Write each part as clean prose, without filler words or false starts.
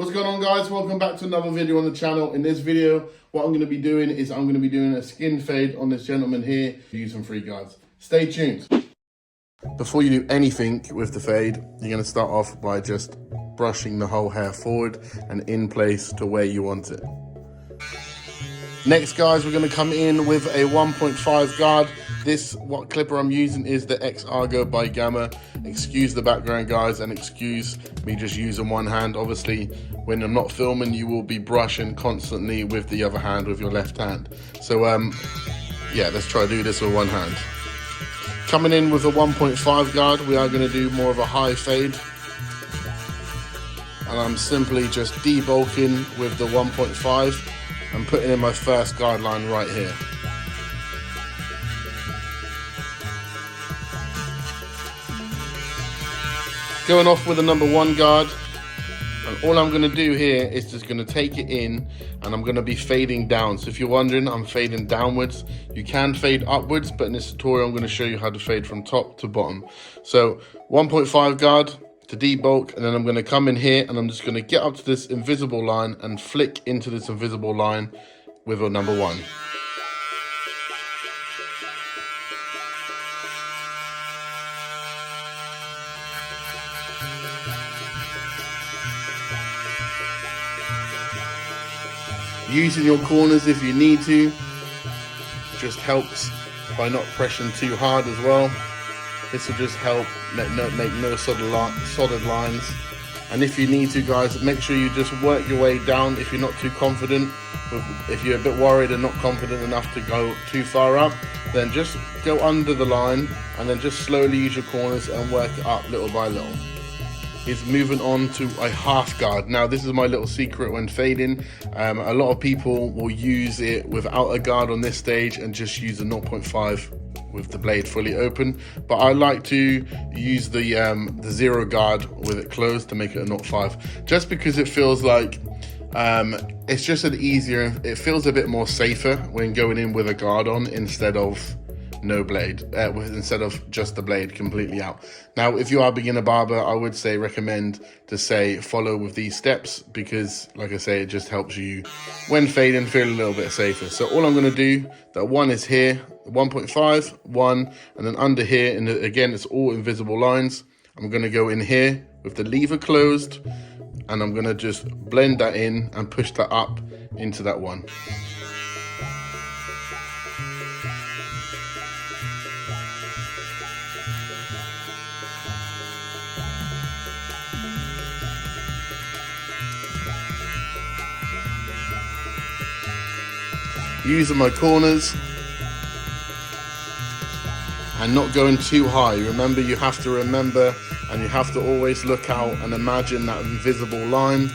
What's going on, guys? Welcome back to another video on the channel. In this video, what I'm going to be doing is I'm going to be doing a skin fade on this gentleman here using 3 guards. Stay tuned. Before you do anything with the fade, you're going to start off by just brushing the whole hair forward and in place to where you want it. Next, guys, we're going to come in with a 1.5 guard. What clipper I'm using is the X Argo by Gamma. Excuse the background, guys, and excuse me just using one hand. Obviously, when I'm not filming, you will be brushing constantly with the other hand, with your left hand. So, yeah, let's try to do this with one hand. Coming in with a 1.5 guard, we are going to do more of a high fade. And I'm simply just debulking with the 1.5 and putting in my first guard line right here. Going off with the number 1 guard, and all I'm going to do here is just going to take it in and I'm going to be fading down. So if you're wondering, I'm fading downwards. You can fade upwards, but in this tutorial I'm going to show you how to fade from top to bottom. So 1.5 guard to debulk, and then I'm going to come in here and I'm just going to get up to this invisible line and flick into this invisible line with a number 1. Using your corners if you need to, just helps by not pressing too hard as well. This will just help make no solid lines. And if you need to, guys, make sure you just work your way down if you're not too confident. If you're a bit worried and not confident enough to go too far up, then just go under the line and then just slowly use your corners and work it up little by little. Is moving on to a half guard. Now, this is my little secret when fading. A lot of people will use it without a guard on this stage and just use a 0.5 with the blade fully open, but I like to use the 0 guard with it closed to make it a 0.5, just because it feels like it's just an easier, it feels a bit more safer when going in with a guard on instead of no blade, instead of just the blade completely out. Now, if you are a beginner barber, I would recommend to follow with these steps, because like I say, it just helps you when fading feel a little bit safer. So all I'm going to do, that 1 is here, 1.5, 1, and then under here, and again it's all invisible lines. I'm going to go in here with the lever closed, and I'm going to just blend that in and push that up into that 1. Using my corners and not going too high. Remember, you have to and you have to always look out and imagine that invisible line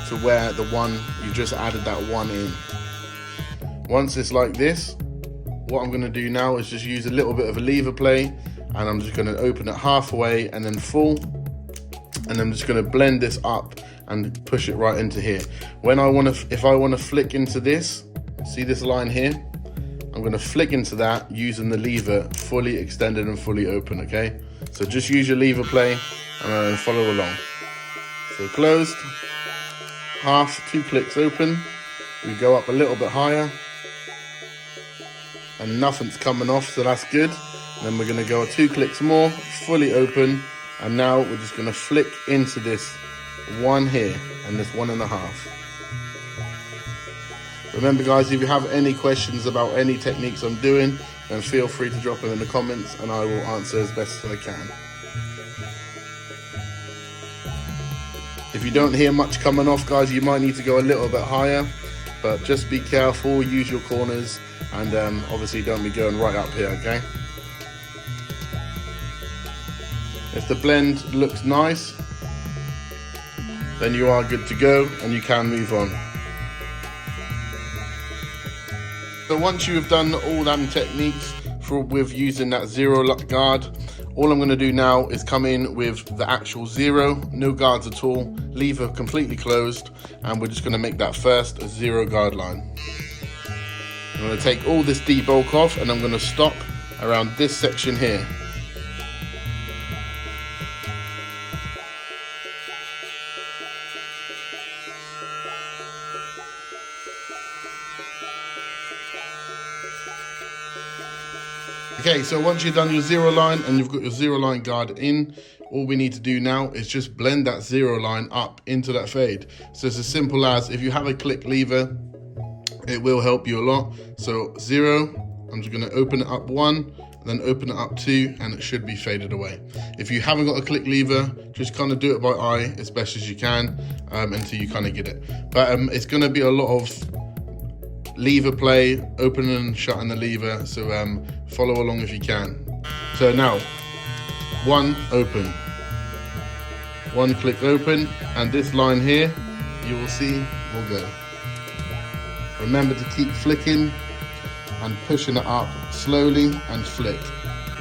to where the 1 you just added that 1 in. Once it's like this, what I'm going to do now is just use a little bit of a lever play, and I'm just going to open it halfway and then full, and I'm just going to blend this up and push it right into here. If I want to flick into this, see this line here? I'm going to flick into that using the lever fully extended and fully open, okay? So just use your lever play and follow along. So closed, half, 2 clicks open. We go up a little bit higher and nothing's coming off, so that's good. And then we're going to go 2 clicks more, fully open, and now we're just going to flick into this 1 here and this 1.5. Remember, guys, if you have any questions about any techniques I'm doing, then feel free to drop them in the comments and I will answer as best as I can. If you don't hear much coming off, guys, you might need to go a little bit higher, but just be careful, use your corners, and obviously don't be going right up here, okay? If the blend looks nice, then you are good to go and you can move on. So once you have done all them techniques with using that 0 guard, all I'm going to do now is come in with the actual 0, no guards at all, lever completely closed, and we're just going to make that first 0 guard line. I'm going to take all this debulk off and I'm going to stop around this section here. Okay, so once you've done your zero line and you've got your zero line guard in, all we need to do now is just blend that zero line up into that fade. So it's as simple as, if you have a click lever, it will help you a lot. So 0, I'm just gonna open it up 1, then open it up 2, and it should be faded away. If you haven't got a click lever, just kind of do it by eye as best as you can until you kind of get it. But it's gonna be a lot of lever play, opening and shutting the lever, so follow along if you can. So now, 1 open, 1 click open, and this line here, you will see, will go. Remember to keep flicking and pushing it up slowly and flick.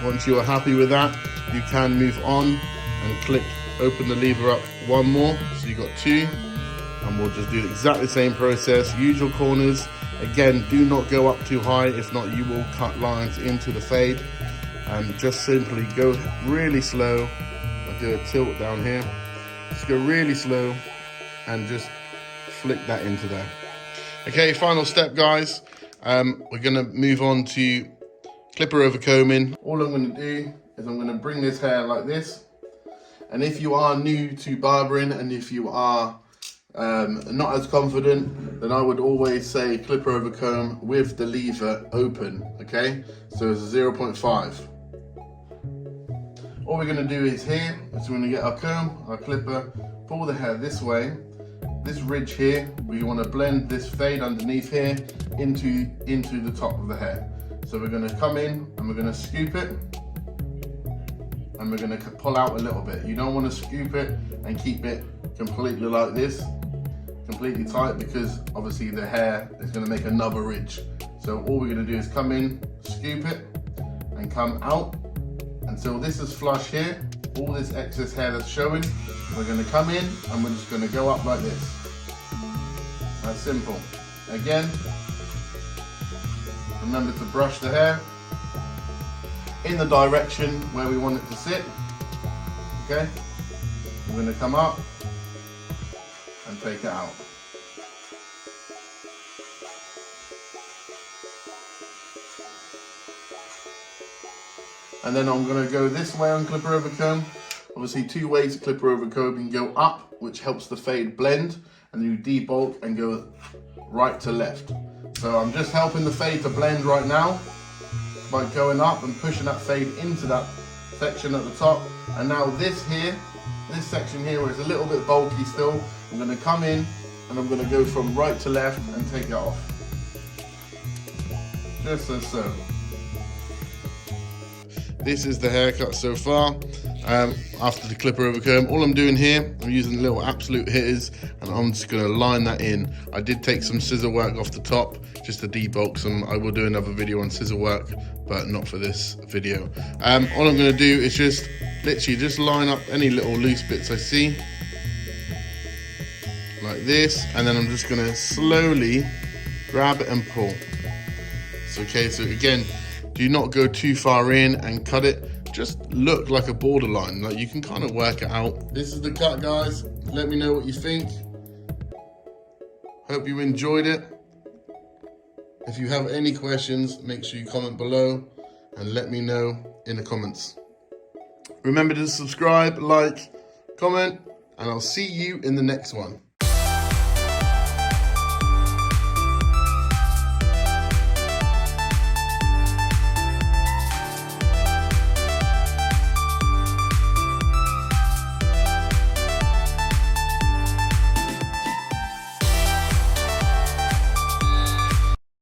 Once you are happy with that, you can move on and click, open the lever up 1 more, so you got 2, and we'll just do exactly the same process. Use your corners. Again, do not go up too high, if not you will cut lines into the fade. And just simply go really slow. I'll do a tilt down here. Just go really slow and just flick that into there. Okay, final step, guys. We're gonna move on to clipper over combing. All I'm gonna do is I'm gonna bring this hair like this. And if you are new to barbering, and if you are not as confident, then I would always say clipper over comb with the lever open, okay? So it's a 0.5. All we're gonna do is here, is we're gonna get our comb, our clipper, pull the hair this way. This ridge here, we wanna blend this fade underneath here into the top of the hair. So we're gonna come in and we're gonna scoop it, and we're gonna pull out a little bit. You don't wanna scoop it and keep it completely like this, completely tight, because obviously the hair is gonna make another ridge. So all we're gonna do is come in, scoop it, and come out until this is flush here. All this excess hair that's showing, we're gonna come in and we're just gonna go up like this. That's simple. Again, remember to brush the hair in the direction where we want it to sit, okay? We're gonna come up and take it out. And then I'm gonna go this way on clipper over comb. Obviously 2 ways to clipper over comb. You can go up, which helps the fade blend, and you debulk and go right to left. So I'm just helping the fade to blend right now by going up and pushing that fade into that section at the top. And now this here, this section here where it's a little bit bulky still, I'm gonna come in and I'm gonna go from right to left and take it off. Just as so. This is the haircut so far. After the clipper over comb, all I'm doing here, I'm using little absolute hitters, and I'm just gonna line that in. I did take some scissor work off the top just to debulk some. I will do another video on scissor work, but not for this video. All I'm gonna do is just literally just line up any little loose bits I see, like this, and then I'm just gonna slowly grab it and pull. So, okay, so again, do not go too far in and cut it. Just look like a borderline, like you can kind of work it out. This is the cut, guys. Let me know what you think. Hope you enjoyed it. If you have any questions, make sure you comment below and let me know in the comments. Remember to subscribe, like, comment, and I'll see you in the next one.